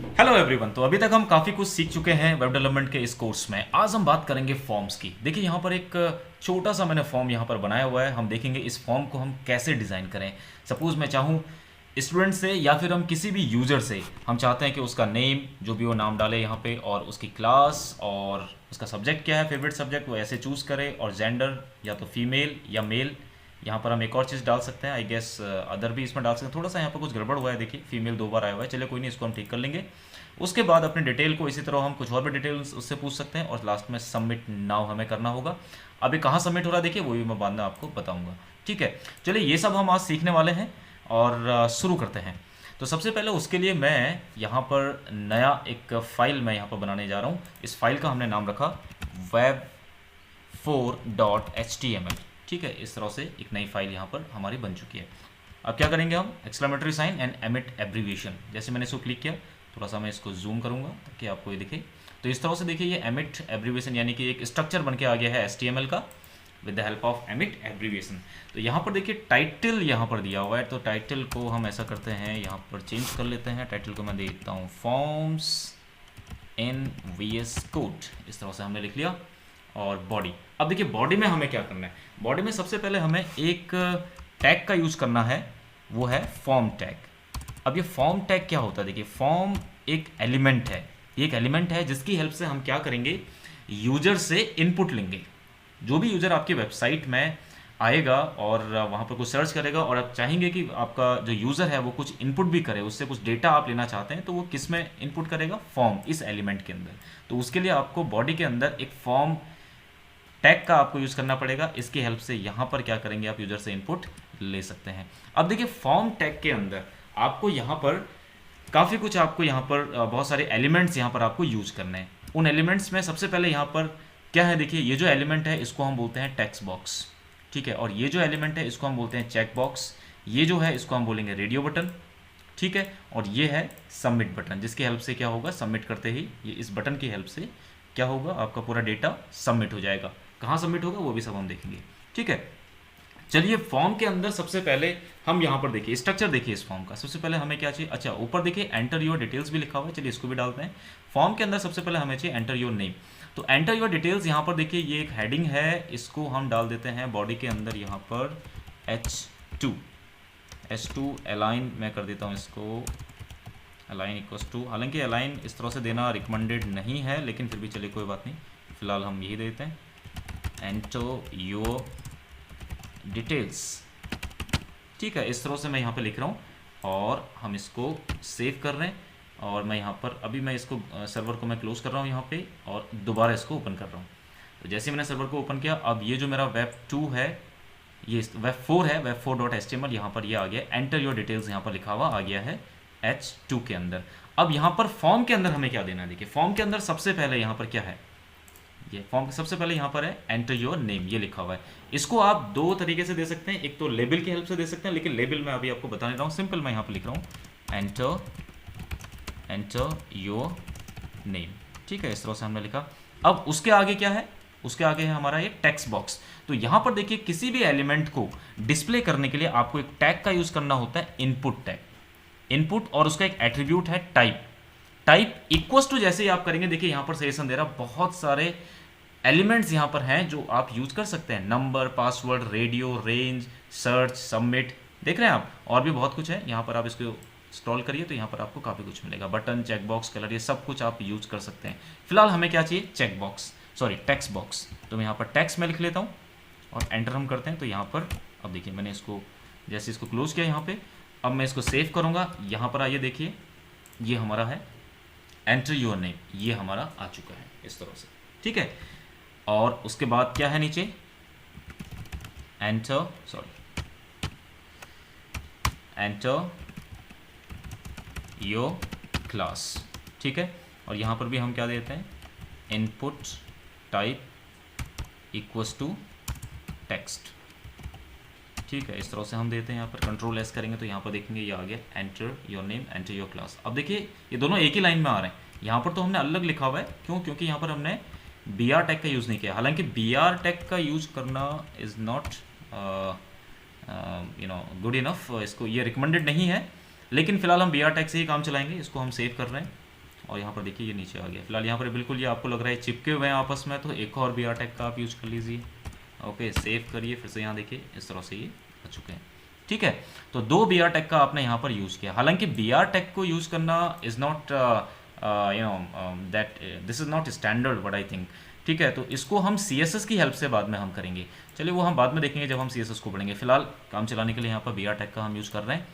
Hello everyone. तो अभी तक हम काफ़ी कुछ सीख चुके हैं वेब डेवलपमेंट के इस कोर्स में। आज हम बात करेंगे फॉर्म्स की। देखिए यहाँ पर एक छोटा सा मैंने फॉर्म यहाँ पर बनाया हुआ है। हम देखेंगे इस फॉर्म को हम कैसे डिज़ाइन करें। सपोज़ मैं चाहूँ स्टूडेंट से या फिर हम किसी भी यूज़र से हम चाहते हैं कि उसका नेम जो भी वो नाम डाले यहाँ पे, और उसकी क्लास और उसका सब्जेक्ट क्या है, फेवरेट सब्जेक्ट वो ऐसे चूज़ करे, और जेंडर या तो फीमेल या मेल। यहाँ पर हम एक और चीज़ डाल सकते हैं, आई गेस अदर भी इसमें डाल सकते हैं। थोड़ा सा यहाँ पर कुछ गड़बड़ हुआ है, देखिए फीमेल 2 बार आया हुआ है। चलिए कोई नहीं, इसको हम ठीक कर लेंगे। उसके बाद अपने डिटेल को इसी तरह हम कुछ और भी डिटेल्स उससे पूछ सकते हैं, और लास्ट में सबमिट नाउ हमें करना होगा। अभी कहाँ सबमिट हो रहा है देखिए, वो भी मैं बाद में आपको बताऊंगा। ठीक है, चलिए ये सब हम आज सीखने वाले हैं और शुरू करते हैं। तो सबसे पहले उसके लिए मैं यहाँ पर नया एक फाइल मैं यहाँ पर बनाने जा रहा हूँ। इस फाइल का हमने नाम रखा web4.html। ठीक है, इस तरह से एक नई फाइल यहाँ पर हमारी बन चुकी है। अब क्या करेंगे हम, exclamatory sign and emit abbreviation, जैसे मैंने इसको क्लिक किया, थोड़ा सा मैं इसको जूम करूंगा ताकि आपको ये दिखे। तो इस तरह से देखिए ये एमिट एब्रीविएशन यानी कि एक स्ट्रक्चर बन के आ गया है HTML का with the help of emit abbreviation. तो यहाँ पर देखिए टाइटल यहाँ पर दिया हुआ है, तो टाइटल को हम ऐसा करते हैं, यहाँ पर चेंज कर लेते हैं। टाइटल को मैं देता हूँ फॉर्म्स इन VS कोड, इस तरह से हमने लिख लिया। और बॉडी, अब देखिए बॉडी में हमें क्या करना है। बॉडी में सबसे पहले हमें एक टैग का यूज़ करना है, वो है फॉर्म टैग। अब ये फॉर्म टैग क्या होता है, देखिए फॉर्म एक एलिमेंट है। ये एक एलिमेंट है जिसकी हेल्प से हम क्या करेंगे, यूजर से इनपुट लेंगे। जो भी यूजर आपकी वेबसाइट में आएगा और वहाँ पर कुछ सर्च करेगा, और आप चाहेंगे कि आपका जो यूज़र है वो कुछ इनपुट भी करे, उससे कुछ डेटा आप लेना चाहते हैं, तो वो किस में इनपुट करेगा, फॉर्म, इस एलिमेंट के अंदर। तो उसके लिए आपको बॉडी के अंदर एक फॉर्म टैग का आपको यूज़ करना पड़ेगा। इसकी हेल्प से यहाँ पर क्या करेंगे, आप यूज़र से इनपुट ले सकते हैं। अब देखिए फॉर्म टैग के अंदर आपको यहाँ पर काफ़ी कुछ, आपको यहाँ पर बहुत सारे एलिमेंट्स यहाँ पर आपको यूज करने हैं। उन एलिमेंट्स में सबसे पहले यहाँ पर क्या है, देखिए ये जो एलिमेंट है इसको हम बोलते हैं टेक्स्ट बॉक्स। ठीक है, और ये जो एलिमेंट है इसको हम बोलते हैं चेक बॉक्स। ये जो है इसको हम बोलेंगे रेडियो बटन। ठीक है, और ये है सबमिट बटन, जिसकी हेल्प से क्या होगा, सबमिट करते ही ये इस बटन की हेल्प से क्या होगा, आपका पूरा डेटा सबमिट हो जाएगा। कहाँ सबमिट होगा वो भी सब हम देखेंगे। ठीक है, चलिए फॉर्म के अंदर सबसे पहले हम यहाँ पर देखिए स्ट्रक्चर देखिए इस फॉर्म का। सबसे पहले हमें क्या चाहिए, अच्छा ऊपर देखिए एंटर योर डिटेल्स भी लिखा हुआ है, चलिए इसको भी डालते हैं। फॉर्म के अंदर सबसे पहले हमें चाहिए एंटर योर नेम। तो एंटर योर डिटेल्स यहाँ पर देखिए ये एक हेडिंग है, इसको हम डाल देते हैं बॉडी के अंदर यहाँ पर H2 अलाइन मैं कर देता हूँ इसको, अलाइन इक्वल्स टू। हालांकि अलाइन इस तरह से देना रिकमेंडेड नहीं है, लेकिन फिर भी चलिए कोई बात नहीं, फिलहाल हम यही देते हैं, एंटर योर डिटेल्स। ठीक है, इस तरह से मैं यहाँ पे लिख रहा हूँ और हम इसको सेव कर रहे हैं। और मैं यहाँ पर अभी मैं इसको सर्वर को मैं क्लोज कर रहा हूँ यहाँ पे, और दोबारा इसको ओपन कर रहा हूँ। तो जैसे मैंने सर्वर को ओपन किया, अब ये जो मेरा वेब 2 है, ये वेब 4 है, web4.html, यहाँ पर ये आ गया एंटर योर डिटेल्स, यहाँ पर लिखा हुआ आ गया है H2 के अंदर। अब यहाँ पर फॉर्म के अंदर हमें क्या देना है, देखिए फॉर्म के अंदर सबसे पहले यहाँ पर क्या है, ये फॉर्म के सबसे पहले यहाँ पर है एंटर योर नेम, ये लिखा हुआ है। इसको आप दो तरीके से दे सकते हैं, एक तो लेबल की हेल्प से दे सकते हैं, लेकिन लेबल मैं अभी आपको बताने रहा हूँ। सिंपल मैं यहाँ पर लिख रहा हूँ एंटर योर नेम। ठीक है, इस तरह से हमने लिखा। अब उसके आगे क्या है, उसके आगे है हमारा ये टेक्स्ट बॉक्स। तो यहाँ पर देखिए किसी भी एलिमेंट को डिस्प्ले करने के लिए आपको एक टैग का यूज करना होता है, इनपुट टैग। इनपुट और उसका एक एट्रीब्यूट है टाइप। टाइप इक्वल्स टू, जैसे ही आप करेंगे, देखिए यहाँ पर सजेशन दे रहा, बहुत सारे एलिमेंट्स यहाँ पर हैं जो आप यूज कर सकते हैं, number, password, radio, range, search, submit, देख रहे हैं आप, और भी बहुत कुछ है। यहाँ पर आप इसको स्क्रॉल करिए तो यहाँ पर आपको काफ़ी कुछ मिलेगा, बटन, चेक बॉक्स, कलर, ये सब कुछ आप यूज कर सकते हैं। फिलहाल हमें क्या चाहिए, check box, sorry text box. तो मैं यहाँ पर टेक्स्ट में लिख लेता हूँ और एंटर हम करते हैं। तो यहाँ पर अब देखिए मैंने इसको जैसे इसको क्लोज किया यहाँ पे, अब मैं इसको सेव करूँगा। यहाँ पर आइए देखिए, ये हमारा है एंटर योर नेम, ये हमारा आ चुका है इस तरह से। ठीक है, और उसके बाद क्या है नीचे, एंटर योर क्लास। ठीक है, और यहाँ पर भी हम क्या देते हैं, input type equals to text. ठीक है, इस तरह से हम देते हैं। यहाँ पर कंट्रोल एस करेंगे तो यहाँ पर देखेंगे ये आ गया enter your name, enter your class. अब देखिए ये दोनों एक ही लाइन में आ रहे हैं। यहाँ पर तो हमने अलग लिखा हुआ है, क्यों, क्योंकि यहाँ पर हमने BR टैग का यूज़ नहीं किया। हालांकि BR टैग का यूज़ करना इज़ नॉट गुड इनफ, इसको ये रिकमेंडेड नहीं है, लेकिन फिलहाल हम BR टैग से ही काम चलाएंगे। इसको हम सेव कर रहे हैं और यहाँ पर देखिए ये नीचे आ गया। फिलहाल यहाँ पर बिल्कुल ये आपको लग रहा है चिपके हुए हैं आपस में, तो एक और बी आर टैग का आप यूज़ कर लीजिए। ओके, सेव करिए, फिर से यहाँ देखिए इस तरह से ये आ चुके हैं। ठीक है, तो 2 बी आर टैग का आपने यहाँ पर यूज़ किया। हालांकि बी आर टैग को यूज़ करना is not that this is not standard what I think. ठीक है, तो इसको हम सी एस एस की हेल्प से बाद में हम करेंगे। चलिए वो हम बाद में देखेंगे जब हम सी एस एस को पढ़ेंगे। फिलहाल काम चलाने के लिए यहाँ पर बी आर टैग का हम यूज़ कर रहे हैं।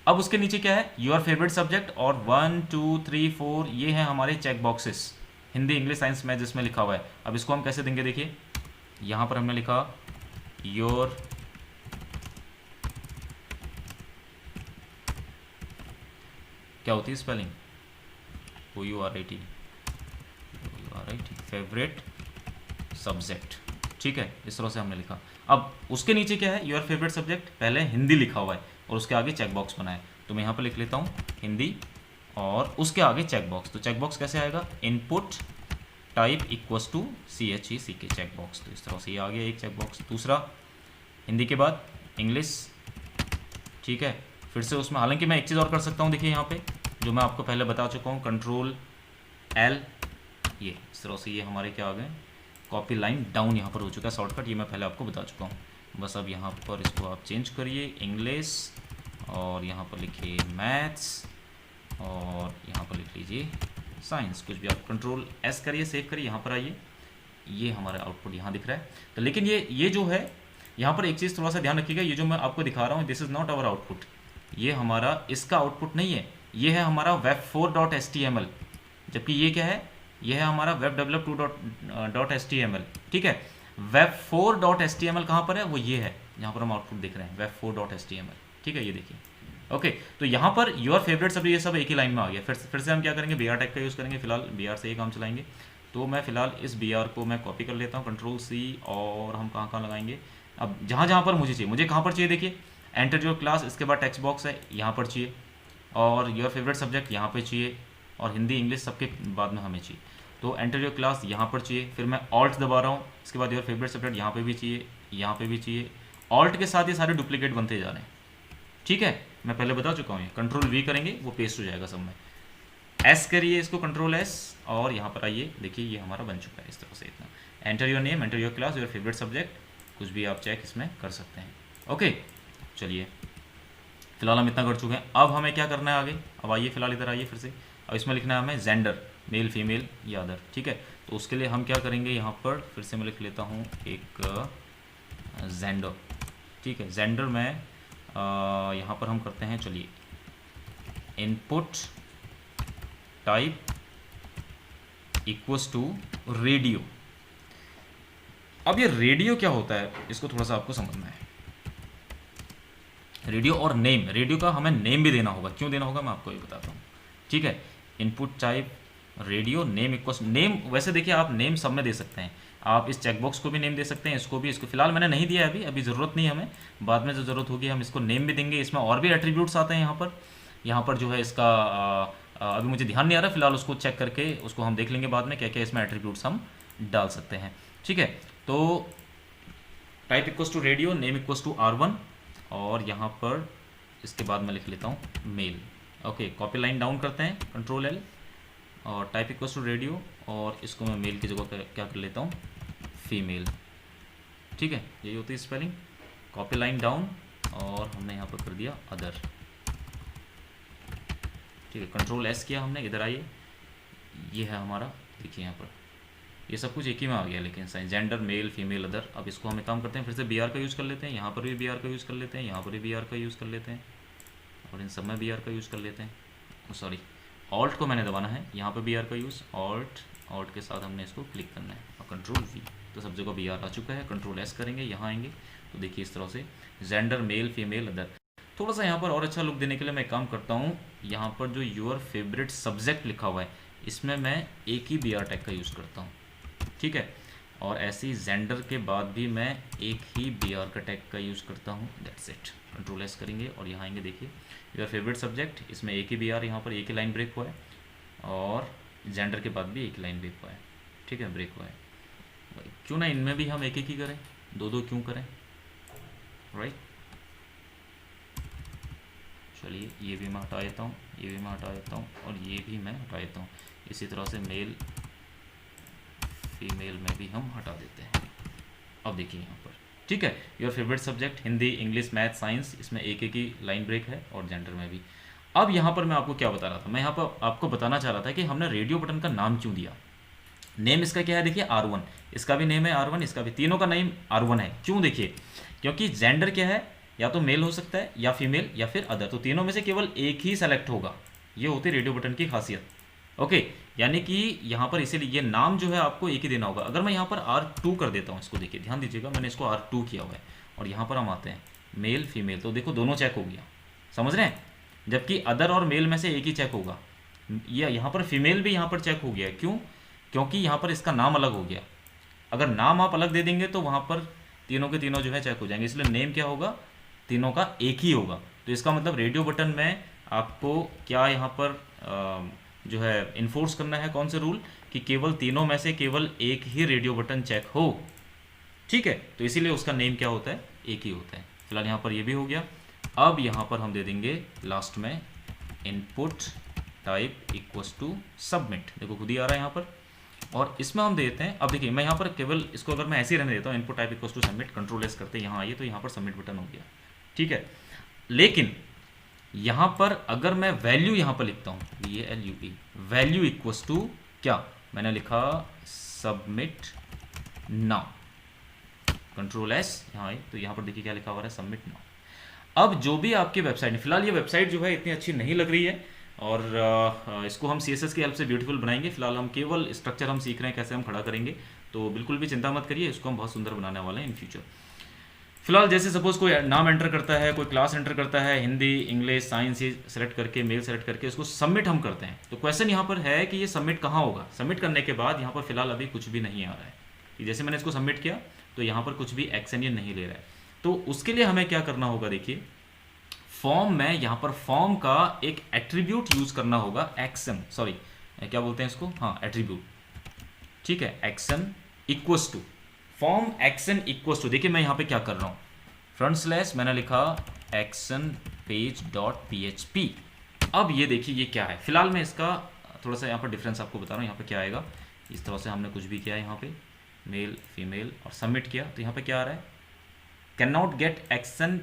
अब उसके नीचे क्या है, योर फेवरेट सब्जेक्ट, और 1 2 3 4 ये हैं हमारे check boxes, Hindi English science math जिसमें लिखा हुआ है। अब इसको हम कैसे देंगे, देखिए यहाँ पर हमने लिखा योर क्या होती है spelling, O U R I T, favourite subject. ठीक है, इस तरह से हमने लिखा। अब उसके नीचे क्या है, योर फेवरेट सब्जेक्ट, पहले हिंदी लिखा हुआ है और उसके आगे चेक बॉक्स बना है, तो मैं यहाँ पर लिख लेता हूँ हिंदी और उसके आगे चेक बॉक्स। तो चेक बॉक्स कैसे आएगा, input type equals to CHECK check box. तो इस तरह से ये आ गया एक चेक बॉक्स। दूसरा हिंदी के बाद इंग्लिश। ठीक है, फिर से उसमें हालांकि मैं एक चीज़ और कर सकता हूँ, देखिए यहाँ पे जो मैं आपको पहले बता चुका हूँ, कंट्रोल L, ये इस तरह से ये हमारे क्या आ गए, कॉपी लाइन डाउन यहाँ पर हो चुका है शॉर्टकट, ये मैं पहले आपको बता चुका हूँ। बस अब यहाँ पर इसको आप चेंज करिए, इंग्लिश, और यहाँ पर लिखिए मैथ्स, और यहाँ पर लिख लीजिए साइंस, कुछ भी आप कंट्रोल S करिए, सेव करिए, यहाँ पर आइए, ये हमारा आउटपुट यहाँ दिख रहा है। तो लेकिन ये जो है यहाँ पर एक चीज़ थोड़ा सा ध्यान रखिएगा, ये जो मैं आपको दिखा रहा हूँ this is not our output, ये हमारा इसका आउटपुट नहीं है, ये है हमारा web4.html, जबकि ये क्या है, ये है हमारा webdevelop2.html। ठीक है, web4.html कहाँ पर है, वो ये है, यहाँ पर हम आउटपुट देख रहे हैं web4.html। ठीक है, ये देखिए। ओके, तो यहाँ पर योर फेवरेट सब ये सब एक ही लाइन में आ गया। फिर से हम क्या करेंगे, बी आर टैग का यूज़ करेंगे। फिलहाल बी आर से ही काम चलाएंगे, तो मैं फिलहाल इस बी आर को मैं कॉपी कर लेता हूँ, कंट्रोल C, और हम कहाँ कहाँ लगाएंगे, अब जहाँ जहाँ पर मुझे चाहिए, मुझे कहाँ पर चाहिए, देखिए एंटर योर क्लास, इसके बाद टेक्स्ट बॉक्स है यहाँ पर चाहिए, और योर फेवरेट सब्जेक्ट यहाँ पे चाहिए, और हिंदी इंग्लिश सबके बाद में हमें चाहिए। तो एंटर योर क्लास यहाँ पर चाहिए, फिर मैं ऑल्ट दबा रहा हूँ, इसके बाद योर फेवरेट सब्जेक्ट यहाँ पे भी चाहिए, यहाँ पे भी चाहिए। ऑल्ट के साथ ये सारे डुप्लीकेट बनते जा रहे हैं। ठीक है, मैं पहले बता चुका हूँ, कंट्रोल V करेंगे वो पेस्ट हो जाएगा सब में। S करिए इसको, कंट्रोल S, और यहाँ पर आइए, देखिए ये हमारा बन चुका है इस तरह से। इतना enter your name, enter your class, your favourite subject, कुछ भी आप चेक इसमें कर सकते हैं। ओके, चलिए फिलहाल हम इतना कर चुके हैं। अब हमें क्या करना है आगे, अब आइए फिलहाल इधर आइए फिर से। अब इसमें लिखना है हमें जेंडर, मेल फीमेल या अदर। ठीक है, तो उसके लिए हम क्या करेंगे, यहाँ पर फिर से मैं लिख लेता हूँ एक जेंडर। ठीक है, जेंडर में यहाँ पर हम करते हैं, चलिए input type equals to radio. अब ये रेडियो क्या होता है, इसको थोड़ा सा आपको समझना है। रेडियो और नेम, रेडियो का हमें नेम भी देना होगा, क्यों देना होगा मैं आपको ये बताता हूँ। ठीक है, input type radio, name equals, name वैसे देखिए आप नेम सब में दे सकते हैं, आप इस चेकबॉक्स को भी नेम दे सकते हैं, इसको भी, इसको फिलहाल मैंने नहीं दिया है अभी ज़रूरत नहीं है हमें, बाद में जो ज़रूरत होगी हम इसको नेम भी देंगे। इसमें और भी एट्रीब्यूट्स आते हैं यहाँ पर जो है इसका अभी मुझे ध्यान नहीं आ रहा, फिलहाल उसको चेक करके उसको हम देख लेंगे बाद में, क्या क्या इसमें एट्रीब्यूट्स हम डाल सकते हैं। ठीक है, तो type equals to radio, name equals to R1, और यहाँ पर इसके बाद मैं लिख लेता हूँ male. Okay, copy line down करते हैं, कंट्रोल L, और टाइप इक्वल्स टू रेडियो, और इसको मैं मेल की जगह क्या कर लेता हूँ, फीमेल। ठीक है, यही होती है स्पेलिंग। कॉपी लाइन डाउन, और हमने यहाँ पर कर दिया अदर। ठीक है, कंट्रोल S किया हमने, इधर आइए, ये है हमारा, देखिए यहाँ पर ये सब कुछ एक ही में आ गया, लेकिन sign gender, male female other. अब इसको हमें काम करते हैं, फिर से BR का यूज़ कर लेते हैं, यहाँ पर भी BR का यूज़ कर लेते हैं, यहाँ पर भी BR का यूज़ कर लेते हैं, और इन सब में BR का यूज़ कर लेते हैं। सॉरी, ऑल्ट को मैंने दबाना है, यहाँ पर BR का यूज़, ऑल्ट के साथ हमने इसको क्लिक करना है, और कंट्रोल V, तो सब जगह BR आ चुका है। कंट्रोल S करेंगे, यहाँ आएंगे तो देखिए इस तरह से जेंडर, मेल फीमेल अदर। थोड़ा सा यहाँ पर और अच्छा लुक देने के लिए मैं काम करता हूँ, यहाँ पर जो योर फेवरेट सब्जेक्ट लिखा हुआ है इसमें मैं एक ही BR टैग का यूज़ करता हूँ। ठीक है, और ऐसे ही जेंडर के बाद भी मैं एक ही BR का टैग का यूज़ करता हूँ, दैट्स इट। कंट्रोल S करेंगे और यहाँ आएंगे, देखिए योर फेवरेट सब्जेक्ट, इसमें एक ही BR, यहाँ पर एक ही लाइन ब्रेक हुआ है, और जेंडर के बाद भी एक ही लाइन ब्रेक हुआ है। ठीक है, ब्रेक हुआ है, क्यों ना इनमें भी हम एक एक ही करें, दो दो क्यों करें, राइट। चलिए ये भी मैं हटा देता हूँ, ये भी मैं हटा देता हूँ और ये भी मैं हटा देता हूँ। इसी तरह से मेल फीमेल में भी हम हटा देते हैं। अब देखिए यहाँ पर, ठीक है, your favourite subject Hindi, English, math, science, इसमें एक एक ही लाइन ब्रेक है और जेंडर में भी। अब यहाँ पर मैं आपको क्या बता रहा था, मैं यहाँ पर आपको बताना चाह रहा था कि हमने रेडियो बटन का नाम क्यों दिया। नेम इसका क्या है, देखिए R1, इसका भी नेम है R1, इसका भी, तीनों का नेम R1 है। क्यों, देखिए क्योंकि जेंडर क्या है, या तो मेल हो सकता है या फीमेल या फिर अदर, तो तीनों में से केवल एक ही सेलेक्ट होगा। ये होती रेडियो बटन की खासियत। ओके, यानी कि यहाँ पर इसीलिए ये नाम जो है आपको एक ही देना होगा। अगर मैं यहाँ पर R2 कर देता हूँ, इसको देखिए, ध्यान दीजिएगा, मैंने इसको R2 किया हुआ है और यहाँ पर हम आते हैं मेल फीमेल, तो देखो दोनों चेक हो गया, समझ रहे हैं, जबकि अदर और मेल में से एक ही चेक होगा। ये यहाँ पर फीमेल भी यहाँ पर चेक हो गया, क्यों, क्योंकि यहाँ पर इसका नाम अलग हो गया। अगर नाम आप अलग दे देंगे तो वहाँ पर तीनों के तीनों जो है चेक हो जाएंगे, इसलिए नेम क्या होगा, तीनों का एक ही होगा। तो इसका मतलब रेडियो बटन में आपको क्या यहाँ पर जो है इन्फोर्स करना है, कौन से रूल, कि केवल तीनों में से केवल एक ही रेडियो बटन चेक हो, ठीक है। तो इसीलिए उसका नेम क्या होता है, एक ही होता है। फिलहाल यहाँ पर ये भी हो गया। अब यहाँ पर हम दे देंगे लास्ट में input type equals to submit, देखो खुद ही आ रहा है यहाँ पर, और इसमें हम देते हैं, अब देखिए मैं यहाँ पर केवल इसको अगर मैं ऐसे ही रहने देता हूँ, input type equals to submit, control S करते हैं, यहाँ आइए तो यहाँ पर सबमिट बटन हो गया, ठीक है। लेकिन यहाँ पर अगर मैं वैल्यू यहाँ पर लिखता हूँ, VALUE, वैल्यू इक्वल्स टू क्या, मैंने लिखा सबमिट नाउ, कंट्रोल एस, यहाँ आए तो यहाँ पर देखिए क्या लिखा हुआ है, सबमिट नाउ। अब जो भी आपकी वेबसाइट है, फिलहाल ये वेबसाइट जो है इतनी अच्छी नहीं लग रही है और इसको हम CSS की हेल्प से ब्यूटीफुल बनाएंगे। फिलहाल हम केवल स्ट्रक्चर हम सीख रहे हैं, कैसे हम खड़ा करेंगे, तो बिल्कुल भी चिंता मत करिए, इसको हम बहुत सुंदर बनाने वाले हैं इन फ्यूचर। फिलहाल जैसे सपोज कोई नाम एंटर करता है, कोई क्लास एंटर करता है, हिंदी, इंग्लिश, साइंस, ये सेलेक्ट करके, मेल सेलेक्ट करके उसको सबमिट हम करते हैं। तो क्वेश्चन यहाँ पर है कि ये सबमिट कहाँ होगा। सबमिट करने के बाद यहाँ पर फिलहाल अभी कुछ भी नहीं आ रहा है, कि जैसे मैंने इसको सबमिट किया तो यहाँ पर कुछ भी एक्शन ये नहीं ले रहा है। तो उसके लिए हमें क्या करना होगा, देखिए फॉर्म में यहाँ पर फॉर्म का एक एट्रीब्यूट यूज करना होगा, एक्शन, सॉरी क्या बोलते हैं इसको, हाँ एट्रीब्यूट, ठीक है, action equals to form action equals to, देखिए मैं यहाँ पे क्या कर रहा हूँ, फ्रंट स्लैश मैंने लिखा एक्शन पेज डॉट PHP। अब ये देखिए ये क्या है, फिलहाल मैं इसका थोड़ा सा यहाँ पर डिफरेंस आपको बता रहा हूँ। यहाँ पे क्या आएगा, इस तरह से हमने कुछ भी किया यहाँ पे, मेल फीमेल और सबमिट किया, तो यहाँ पे क्या आ रहा है, can not gate action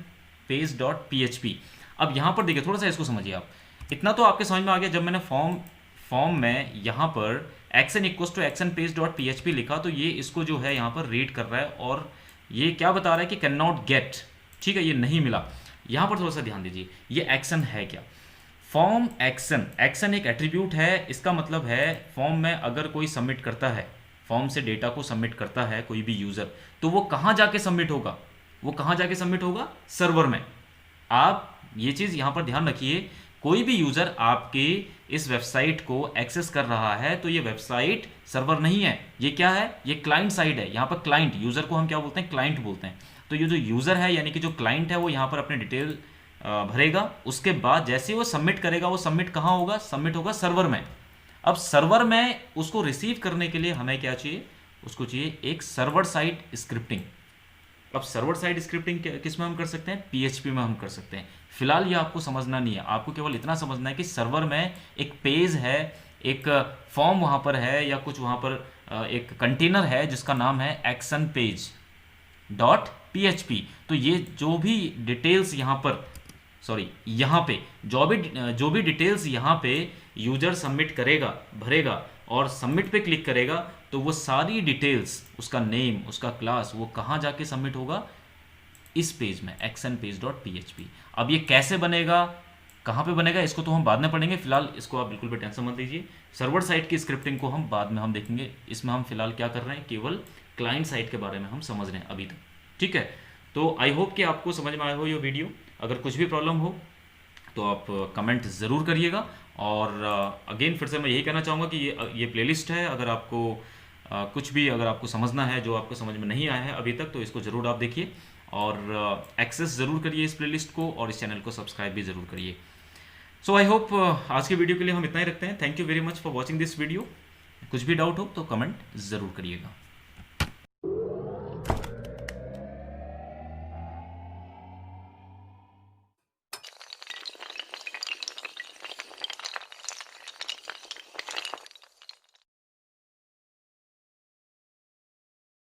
page dot PHP। अब यहाँ पर देखिए थोड़ा सा इसको समझिए आप, इतना तो आपके समझ में आ गया। जब मैंने फॉर्म में यहाँ पर action equals to action page dot PHP लिखा, तो ये इसको जो है यहाँ पर रीड कर रहा है और ये क्या बता रहा है कि कैन नॉट गेट, ठीक है, ये नहीं मिला। यहाँ पर थोड़ा सा ध्यान दीजिए, ये एक्शन है क्या, फॉर्म एक्शन, एक्शन एक एट्रीब्यूट है, इसका मतलब है फॉर्म में अगर कोई सबमिट करता है, फॉर्म से डेटा को सबमिट करता है कोई भी यूजर, तो वो कहाँ जाके सबमिट होगा, वो कहाँ जाके सबमिट होगा, सर्वर में। आप ये चीज़ यहाँ पर ध्यान रखिए, कोई भी यूज़र आपके इस वेबसाइट को एक्सेस कर रहा है तो ये वेबसाइट सर्वर नहीं है, ये क्या है, ये क्लाइंट साइड है। यहाँ पर क्लाइंट, यूज़र को हम क्या बोलते हैं, क्लाइंट बोलते हैं। तो ये जो यूज़र है यानी कि जो क्लाइंट है वो यहाँ पर अपने डिटेल भरेगा, उसके बाद जैसे वो सबमिट करेगा, वो सबमिट कहाँ होगा, सबमिट होगा सर्वर में। अब सर्वर में उसको रिसीव करने के लिए हमें क्या चाहिए, उसको चाहिए एक सर्वर साइड स्क्रिप्टिंग। अब सर्वर साइड स्क्रिप्टिंग किस में हम कर सकते हैं, PHP में हम कर सकते हैं। फिलहाल ये आपको समझना नहीं है, आपको केवल इतना समझना है कि सर्वर में एक पेज है, एक फॉर्म वहाँ पर है, या कुछ वहाँ पर एक कंटेनर है जिसका नाम है एक्शन पेज डॉट PHP। तो ये जो भी डिटेल्स यहाँ पर, सॉरी यहाँ पे जो भी डिटेल्स यहाँ पे यूजर सबमिट करेगा, भरेगा और सबमिट पे क्लिक करेगा, तो वो सारी डिटेल्स, उसका नेम, उसका क्लास, वो कहाँ जाके सबमिट होगा, इस पेज में, एक्शन पेज डॉट PHP। अब ये कैसे बनेगा, कहाँ पे बनेगा, इसको तो हम बाद में पढ़ेंगे। फिलहाल इसको आप बिल्कुल भी टेंशन मत लीजिए, सर्वर साइड की स्क्रिप्टिंग को हम बाद में हम देखेंगे। इसमें हम फिलहाल क्या कर रहे हैं, केवल क्लाइंट साइड के बारे में हम समझ रहे हैं अभी तक, ठीक है। तो आई होप कि आपको समझ में आया हो ये वीडियो। अगर कुछ भी प्रॉब्लम हो तो आप कमेंट ज़रूर करिएगा। और अगेन फिर से मैं यही कहना चाहूँगा कि ये प्लेलिस्ट है, अगर आपको कुछ भी अगर आपको समझना है जो आपको समझ में नहीं आया है अभी तक, तो इसको ज़रूर आप देखिए और एक्सेस ज़रूर करिए इस प्लेलिस्ट को, और इस चैनल को सब्सक्राइब भी ज़रूर करिए। सो आई होप आज के वीडियो के लिए हम इतना ही रखते हैं। Thank you very much for watching this video. कुछ भी डाउट हो तो कमेंट ज़रूर करिएगा।